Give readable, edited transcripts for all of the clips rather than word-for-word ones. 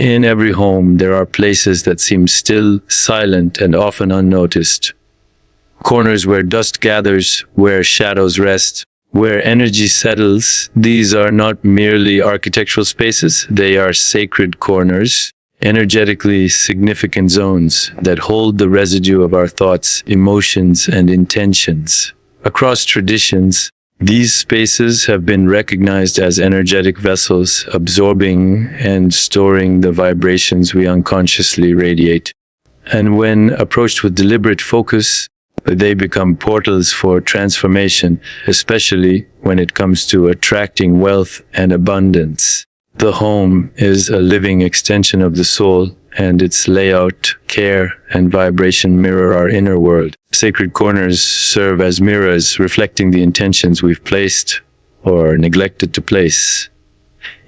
In every home, there are places that seem still, silent, and often unnoticed. Corners where dust gathers, where shadows rest, where energy settles. These are not merely architectural spaces, they are sacred corners, energetically significant zones that hold the residue of our thoughts, emotions, and intentions. Across traditions, these spaces have been recognized as energetic vessels, absorbing and storing the vibrations we unconsciously radiate. And when approached with deliberate focus, they become portals for transformation, especially when it comes to attracting wealth and abundance. The home is a living extension of the soul, and its layout, care, and vibration mirror our inner world. Sacred corners serve as mirrors reflecting the intentions we've placed or neglected to place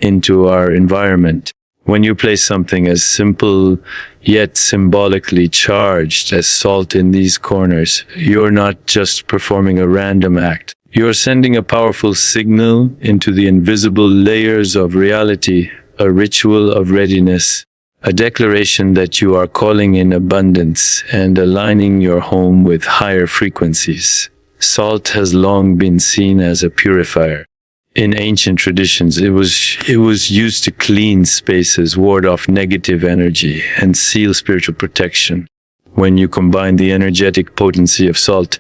into our environment. When you place something as simple yet symbolically charged as salt in these corners, you're not just performing a random act. You're sending a powerful signal into the invisible layers of reality, a ritual of readiness, a declaration that you are calling in abundance and aligning your home with higher frequencies. Salt has long been seen as a purifier. In ancient traditions, it was used to clean spaces, ward off negative energy, and seal spiritual protection. When you combine the energetic potency of salt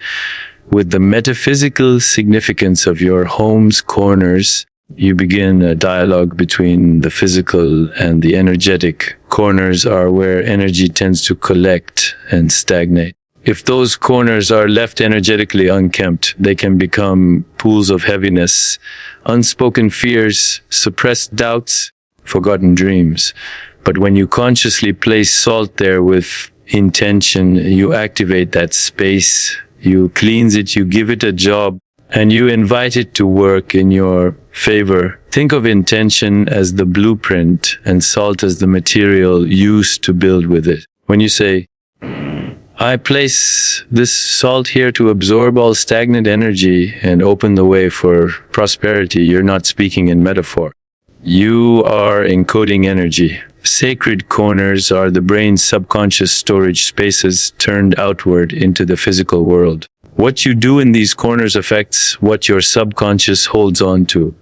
with the metaphysical significance of your home's corners, you begin a dialogue between the physical and the energetic. Corners are where energy tends to collect and stagnate. If those corners are left energetically unkempt, they can become pools of heaviness, unspoken fears, suppressed doubts, forgotten dreams. But when you consciously place salt there with intention, you activate that space, you cleanse it, you give it a job, and you invite it to work in your favor. Think of intention as the blueprint and salt as the material used to build with it. When you say, I place this salt here to absorb all stagnant energy and open the way for prosperity, you're not speaking in metaphor. You are encoding energy. Sacred corners are the brain's subconscious storage spaces turned outward into the physical world. What you do in these corners affects what your subconscious holds on to.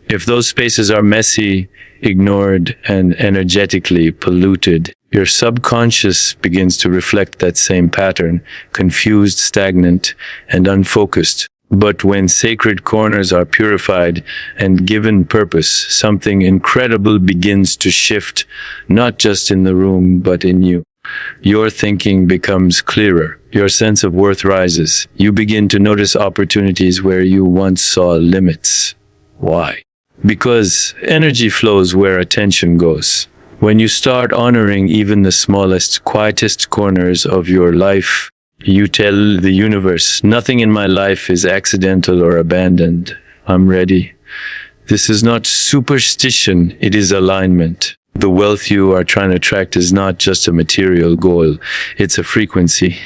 If those spaces are messy, ignored, and energetically polluted, your subconscious begins to reflect that same pattern, confused, stagnant, and unfocused. But when sacred corners are purified and given purpose, something incredible begins to shift, not just in the room, but in you. Your thinking becomes clearer. Your sense of worth rises. You begin to notice opportunities where you once saw limits. Why? Because energy flows where attention goes. When you start honoring even the smallest, quietest corners of your life, you tell the universe, nothing in my life is accidental or abandoned. I'm ready. This is not superstition, it is alignment. The wealth you are trying to attract is not just a material goal, it's a frequency.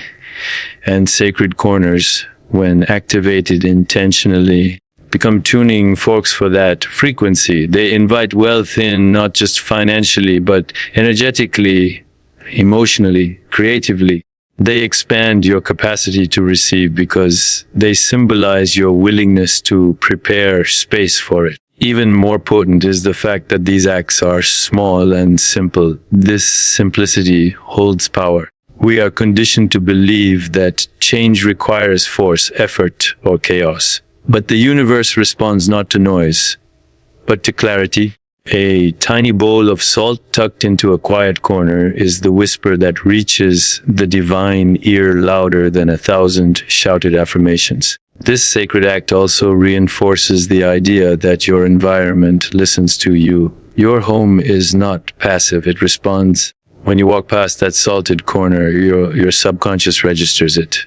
And sacred corners, when activated intentionally, become tuning forks for that frequency. They invite wealth in, not just financially, but energetically, emotionally, creatively. They expand your capacity to receive because they symbolize your willingness to prepare space for it. Even more potent is the fact that these acts are small and simple. This simplicity holds power. We are conditioned to believe that change requires force, effort, or chaos. But the universe responds not to noise, but to clarity. A tiny bowl of salt tucked into a quiet corner is the whisper that reaches the divine ear louder than 1,000 shouted affirmations. This sacred act also reinforces the idea that your environment listens to you. Your home is not passive, it responds. When you walk past that salted corner, your subconscious registers it.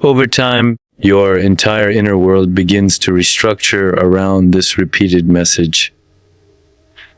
Over time, your entire inner world begins to restructure around this repeated message.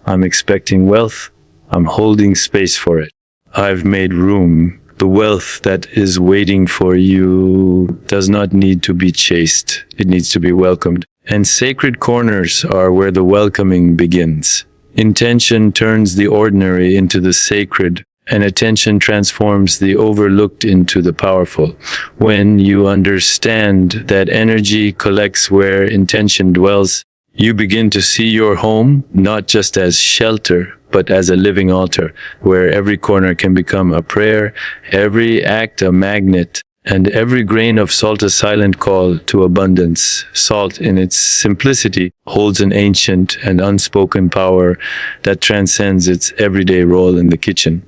I'm expecting wealth. I'm holding space for it. I've made room. The wealth that is waiting for you does not need to be chased. It needs to be welcomed. And sacred corners are where the welcoming begins. Intention turns the ordinary into the sacred, and attention transforms the overlooked into the powerful. When you understand that energy collects where intention dwells, you begin to see your home not just as shelter, but as a living altar, where every corner can become a prayer, every act a magnet, and every grain of salt a silent call to abundance. Salt, in its simplicity, holds an ancient and unspoken power that transcends its everyday role in the kitchen.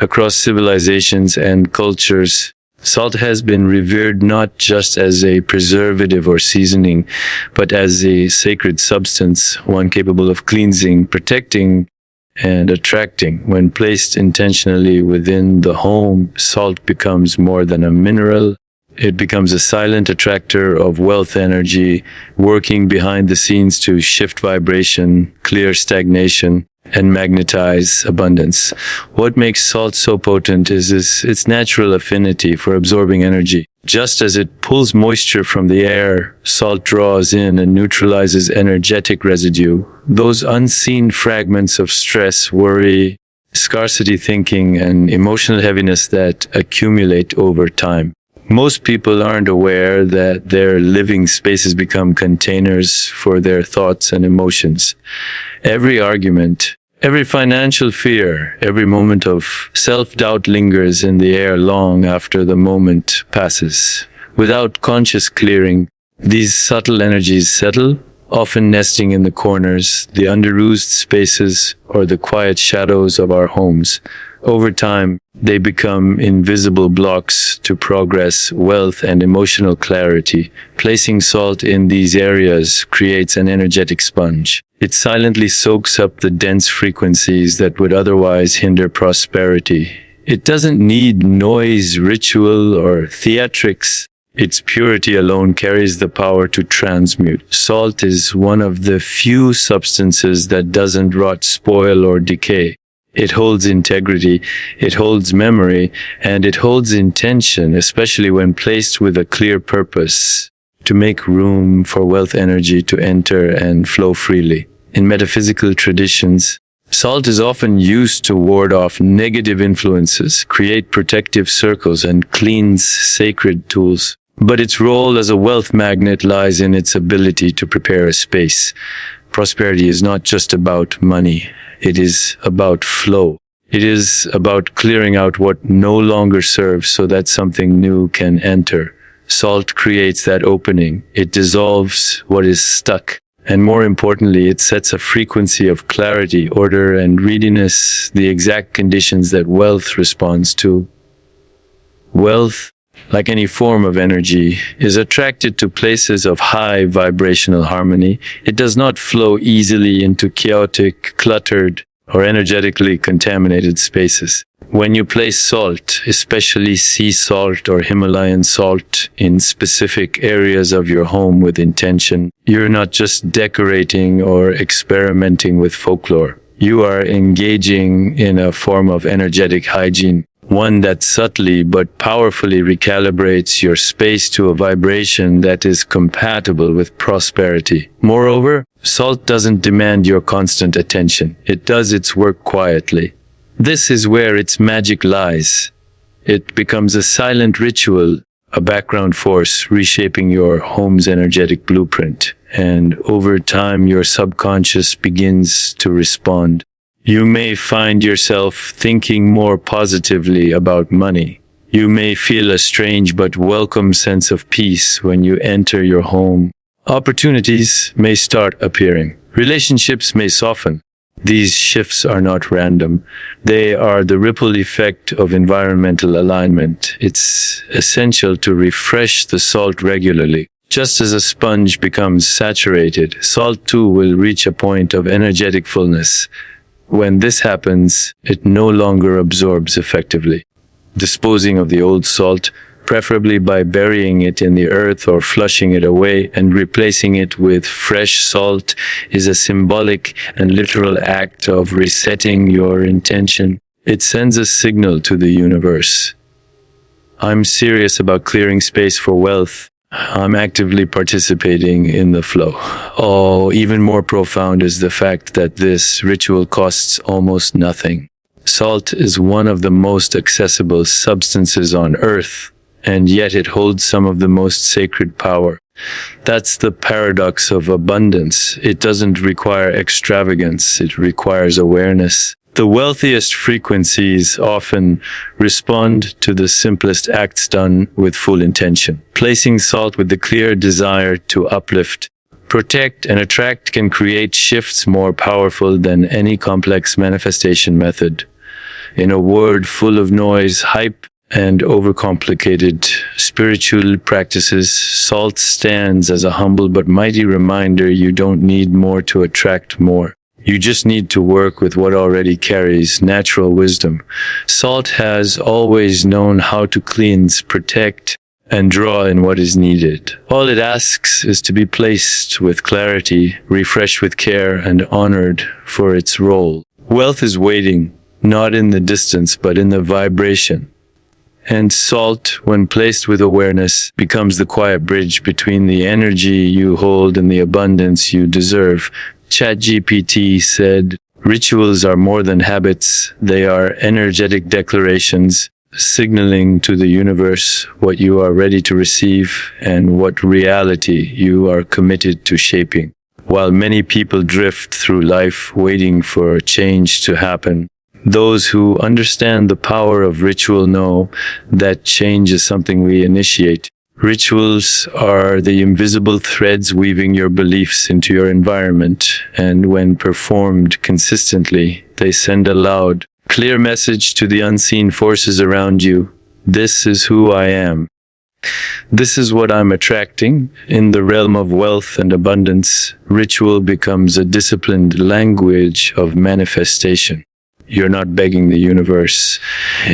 Across civilizations and cultures, salt has been revered not just as a preservative or seasoning, but as a sacred substance, one capable of cleansing, protecting, and attracting. When placed intentionally within the home, salt becomes more than a mineral. It becomes a silent attractor of wealth energy, working behind the scenes to shift vibration, clear stagnation, and magnetize abundance. What makes salt so potent is its natural affinity for absorbing energy. Just as it pulls moisture from the air, salt draws in and neutralizes energetic residue, those unseen fragments of stress, worry, scarcity thinking, and emotional heaviness that accumulate over time. Most people aren't aware that their living spaces become containers for their thoughts and emotions. Every argument, every financial fear, every moment of self-doubt lingers in the air long after the moment passes. Without conscious clearing, these subtle energies settle, often nesting in the corners, the under-used spaces, or the quiet shadows of our homes. Over time, they become invisible blocks to progress, wealth, and emotional clarity. Placing salt in these areas creates an energetic sponge. It silently soaks up the dense frequencies that would otherwise hinder prosperity. It doesn't need noise, ritual, or theatrics. Its purity alone carries the power to transmute. Salt is one of the few substances that doesn't rot, spoil, or decay. It holds integrity, it holds memory, and it holds intention, especially when placed with a clear purpose, to make room for wealth energy to enter and flow freely. In metaphysical traditions, salt is often used to ward off negative influences, create protective circles, and cleanse sacred tools. But its role as a wealth magnet lies in its ability to prepare a space. Prosperity is not just about money. It is about flow. It is about clearing out what no longer serves so that something new can enter. Salt creates that opening. It dissolves what is stuck. And more importantly, it sets a frequency of clarity, order, and readiness, the exact conditions that wealth responds to. Wealth, like any form of energy, is attracted to places of high vibrational harmony. It does not flow easily into chaotic, cluttered, or energetically contaminated spaces. When you place salt, especially sea salt or Himalayan salt, in specific areas of your home with intention, you're not just decorating or experimenting with folklore. You are engaging in a form of energetic hygiene, one that subtly but powerfully recalibrates your space to a vibration that is compatible with prosperity. Moreover, salt doesn't demand your constant attention. It does its work quietly. This is where its magic lies. It becomes a silent ritual, a background force reshaping your home's energetic blueprint. And over time, your subconscious begins to respond. You may find yourself thinking more positively about money. You may feel a strange but welcome sense of peace when you enter your home. Opportunities may start appearing. Relationships may soften. These shifts are not random. They are the ripple effect of environmental alignment. It's essential to refresh the salt regularly. Just as a sponge becomes saturated, salt too will reach a point of energetic fullness. When this happens, it no longer absorbs effectively. Disposing of the old salt, preferably by burying it in the earth or flushing it away and replacing it with fresh salt, is a symbolic and literal act of resetting your intention. It sends a signal to the universe. I'm serious about clearing space for wealth. I'm actively participating in the flow. Oh, even more profound is the fact that this ritual costs almost nothing. Salt is one of the most accessible substances on earth, and yet it holds some of the most sacred power. That's the paradox of abundance. It doesn't require extravagance, it requires awareness. The wealthiest frequencies often respond to the simplest acts done with full intention. Placing salt with the clear desire to uplift, protect, and attract can create shifts more powerful than any complex manifestation method. In a world full of noise, hype, and overcomplicated spiritual practices, salt stands as a humble but mighty reminder you don't need more to attract more. You just need to work with what already carries natural wisdom. Salt has always known how to cleanse, protect, and draw in what is needed. All it asks is to be placed with clarity, refreshed with care, and honored for its role. Wealth is waiting, not in the distance, but in the vibration. And salt, when placed with awareness, becomes the quiet bridge between the energy you hold and the abundance you deserve. 𝗤𝗵𝗲𝗀 said, "Rituals are more than habits, they are energetic declarations, signaling to the universe what you are ready to receive and what reality you are committed to shaping." While many people drift through life waiting for change to happen, those who understand the power of ritual know that change is something we initiate. Rituals are the invisible threads weaving your beliefs into your environment, and when performed consistently, they send a loud, clear message to the unseen forces around you. This is who I am. This is what I'm attracting. In the realm of wealth and abundance, ritual becomes a disciplined language of manifestation. You're not begging the universe.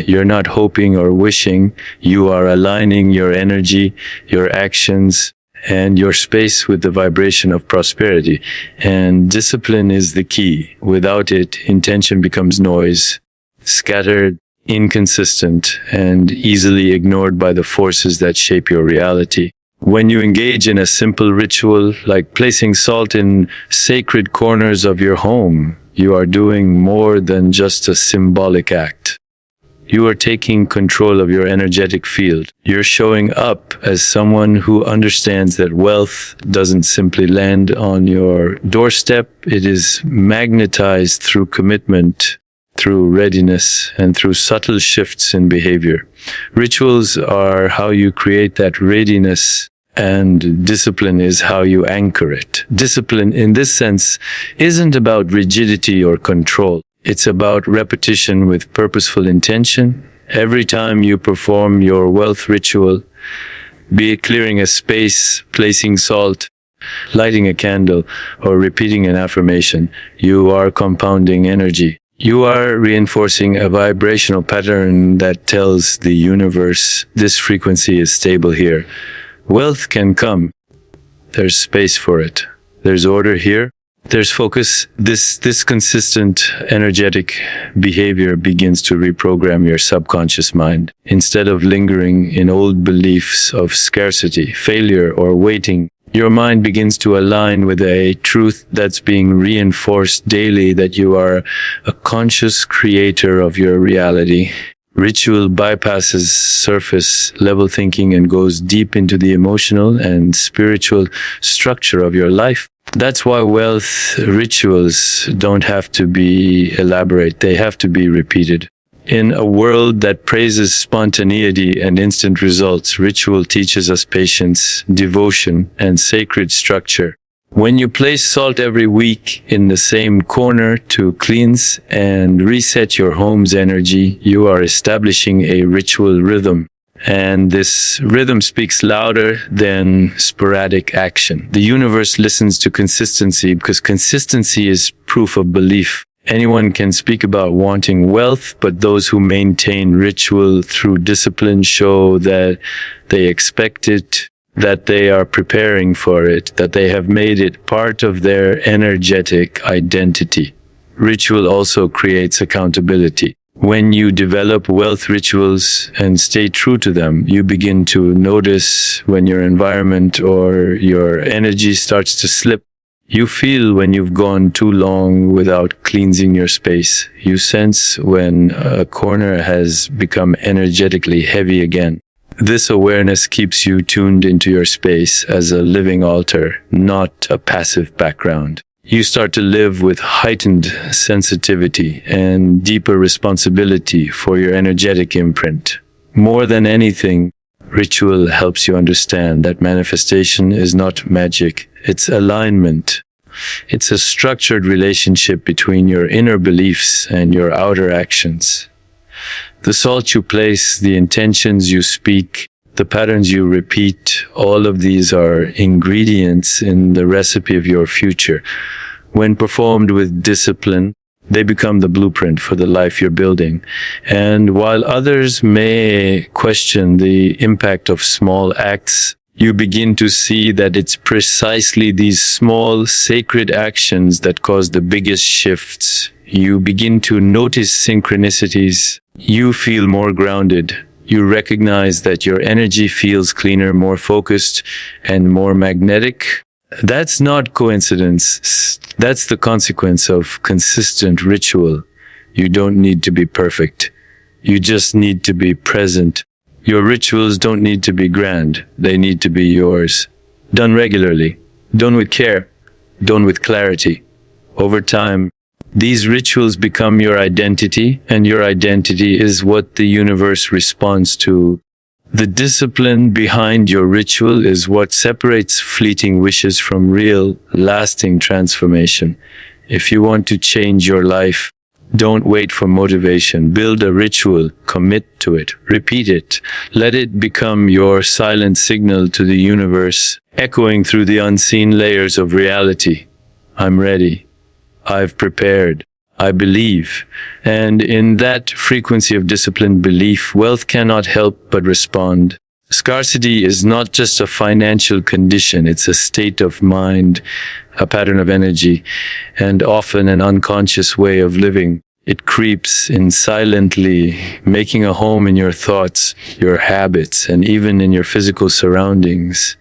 You're not hoping or wishing. You are aligning your energy, your actions, and your space with the vibration of prosperity. And discipline is the key. Without it, intention becomes noise, scattered, inconsistent, and easily ignored by the forces that shape your reality. When you engage in a simple ritual, like placing salt in sacred corners of your home, you are doing more than just a symbolic act. You are taking control of your energetic field. You're showing up as someone who understands that wealth doesn't simply land on your doorstep. It is magnetized through commitment, through readiness, and through subtle shifts in behavior. Rituals are how you create that readiness, and discipline is how you anchor it. Discipline, in this sense, isn't about rigidity or control. It's about repetition with purposeful intention. Every time you perform your wealth ritual, be it clearing a space, placing salt, lighting a candle, or repeating an affirmation, you are compounding energy. You are reinforcing a vibrational pattern that tells the universe, this frequency is stable here. Wealth can come. There's space for it. There's order here. There's focus. This consistent, energetic behavior begins to reprogram your subconscious mind. Instead of lingering in old beliefs of scarcity, failure, or waiting, your mind begins to align with a truth that's being reinforced daily, that you are a conscious creator of your reality. Ritual bypasses surface-level thinking and goes deep into the emotional and spiritual structure of your life. That's why wealth rituals don't have to be elaborate, they have to be repeated. In a world that praises spontaneity and instant results, ritual teaches us patience, devotion, and sacred structure. When you place salt every week in the same corner to cleanse and reset your home's energy, you are establishing a ritual rhythm. And this rhythm speaks louder than sporadic action. The universe listens to consistency because consistency is proof of belief. Anyone can speak about wanting wealth, but those who maintain ritual through discipline show that they expect it, that they are preparing for it, that they have made it part of their energetic identity. Ritual also creates accountability. When you develop wealth rituals and stay true to them, you begin to notice when your environment or your energy starts to slip. You feel when you've gone too long without cleansing your space. You sense when a corner has become energetically heavy again. This awareness keeps you tuned into your space as a living altar, not a passive background. You start to live with heightened sensitivity and deeper responsibility for your energetic imprint. More than anything, ritual helps you understand that manifestation is not magic, it's alignment. It's a structured relationship between your inner beliefs and your outer actions. The salt you place, the intentions you speak, the patterns you repeat, all of these are ingredients in the recipe of your future. When performed with discipline, they become the blueprint for the life you're building. And while others may question the impact of small acts, you begin to see that it's precisely these small, sacred actions that cause the biggest shifts. You begin to notice synchronicities. You feel more grounded. You recognize that your energy feels cleaner, more focused, and more magnetic. That's not coincidence. That's the consequence of consistent ritual. You don't need to be perfect. You just need to be present. Your rituals don't need to be grand. They need to be yours. Done regularly. Done with care. Done with clarity. Over time, these rituals become your identity, and your identity is what the universe responds to. The discipline behind your ritual is what separates fleeting wishes from real, lasting transformation. If you want to change your life, don't wait for motivation. Build a ritual, commit to it, repeat it. Let it become your silent signal to the universe, echoing through the unseen layers of reality. I'm ready. I've prepared. I believe. And in that frequency of disciplined belief, wealth cannot help but respond. Scarcity is not just a financial condition, it's a state of mind, a pattern of energy, and often an unconscious way of living. It creeps in silently, making a home in your thoughts, your habits, and even in your physical surroundings.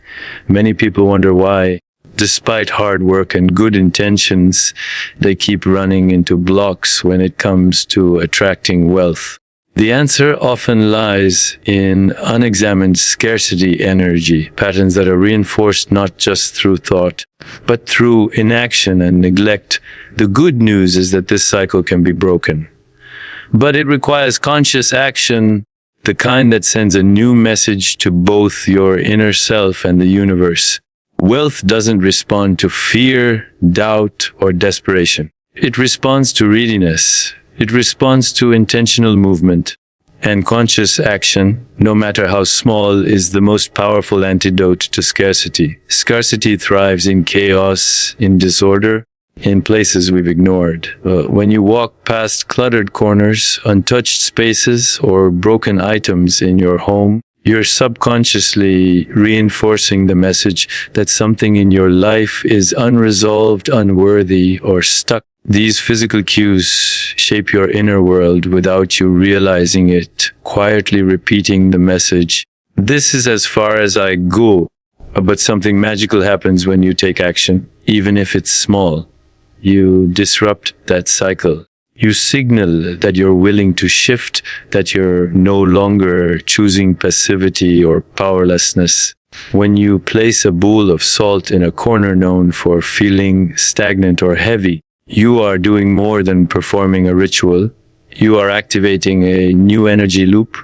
Many people wonder why, despite hard work and good intentions, they keep running into blocks when it comes to attracting wealth. The answer often lies in unexamined scarcity energy, patterns that are reinforced not just through thought, but through inaction and neglect. The good news is that this cycle can be broken. But it requires conscious action, the kind that sends a new message to both your inner self and the universe. Wealth doesn't respond to fear, doubt, or desperation. It responds to readiness. It responds to intentional movement. And conscious action, no matter how small, is the most powerful antidote to scarcity. Scarcity thrives in chaos, in disorder, in places we've ignored. When you walk past cluttered corners, untouched spaces, or broken items in your home, you're subconsciously reinforcing the message that something in your life is unresolved, unworthy, or stuck. These physical cues shape your inner world without you realizing it, quietly repeating the message, "This is as far as I go." But something magical happens when you take action, even if it's small. You disrupt that cycle. You signal that you're willing to shift, that you're no longer choosing passivity or powerlessness. When you place a bowl of salt in a corner known for feeling stagnant or heavy, you are doing more than performing a ritual. You are activating a new energy loop.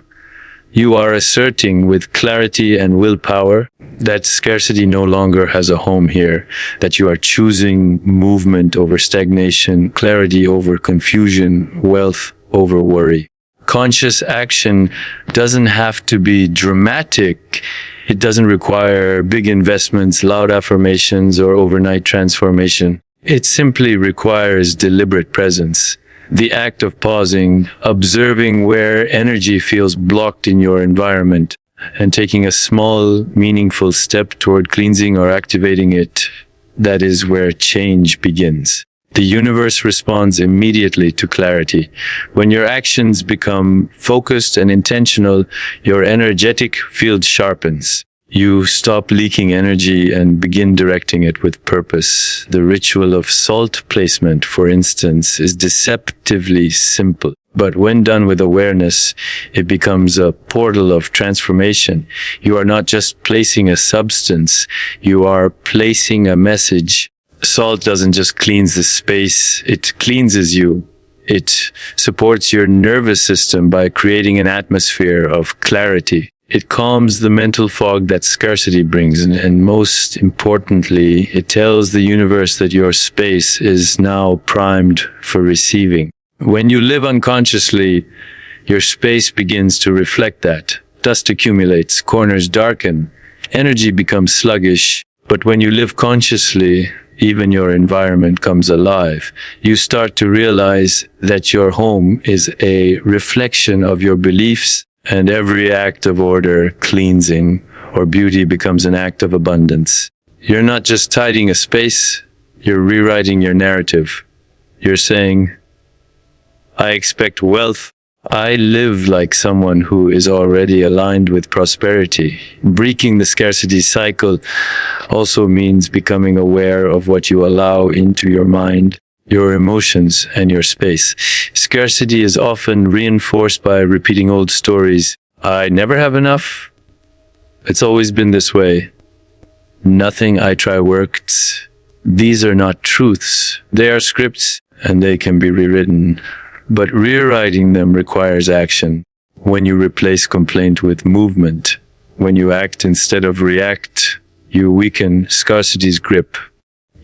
You are asserting with clarity and willpower that scarcity no longer has a home here, that you are choosing movement over stagnation, clarity over confusion, wealth over worry. Conscious action doesn't have to be dramatic. It doesn't require big investments, loud affirmations, or overnight transformation. It simply requires deliberate presence. The act of pausing, observing where energy feels blocked in your environment, and taking a small, meaningful step toward cleansing or activating it. That is where change begins. The universe responds immediately to clarity. When your actions become focused and intentional, your energetic field sharpens. You stop leaking energy and begin directing it with purpose. The ritual of salt placement, for instance, is deceptively simple. But when done with awareness, it becomes a portal of transformation. You are not just placing a substance, you are placing a message. Salt doesn't just cleanse the space, it cleanses you. It supports your nervous system by creating an atmosphere of clarity. It calms the mental fog that scarcity brings, and most importantly, it tells the universe that your space is now primed for receiving. When you live unconsciously, your space begins to reflect that. Dust accumulates, corners darken, energy becomes sluggish. But when you live consciously, even your environment comes alive. You start to realize that your home is a reflection of your beliefs, and every act of order, cleansing, or beauty becomes an act of abundance. You're not just tidying a space, you're rewriting your narrative. You're saying, I expect wealth. I live like someone who is already aligned with prosperity. Breaking the scarcity cycle also means becoming aware of what you allow into your mind, your emotions, and your space. Scarcity is often reinforced by repeating old stories. I never have enough. It's always been this way. Nothing I try worked. These are not truths. They are scripts, and they can be rewritten. But rewriting them requires action. When you replace complaint with movement, when you act instead of react, you weaken scarcity's grip.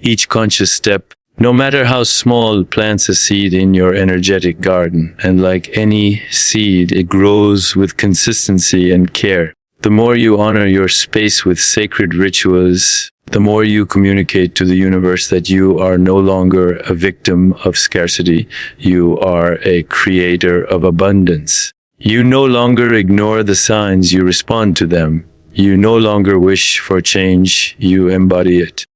Each conscious step, no matter how small, plants a seed in your energetic garden, and like any seed, it grows with consistency and care. The more you honor your space with sacred rituals, the more you communicate to the universe that you are no longer a victim of scarcity. You are a creator of abundance. You no longer ignore the signs, you respond to them. You no longer wish for change, you embody it.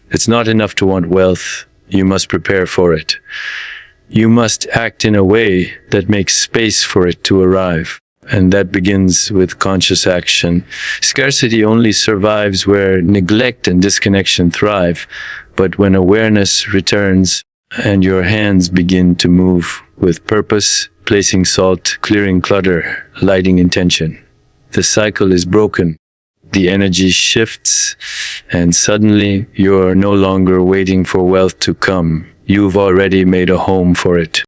It's not enough to want wealth, you must prepare for it. You must act in a way that makes space for it to arrive. And that begins with conscious action. Scarcity only survives where neglect and disconnection thrive. But when awareness returns and your hands begin to move with purpose, placing salt, clearing clutter, lighting intention, the cycle is broken. The energy shifts, and suddenly you're no longer waiting for wealth to come. You've already made a home for it.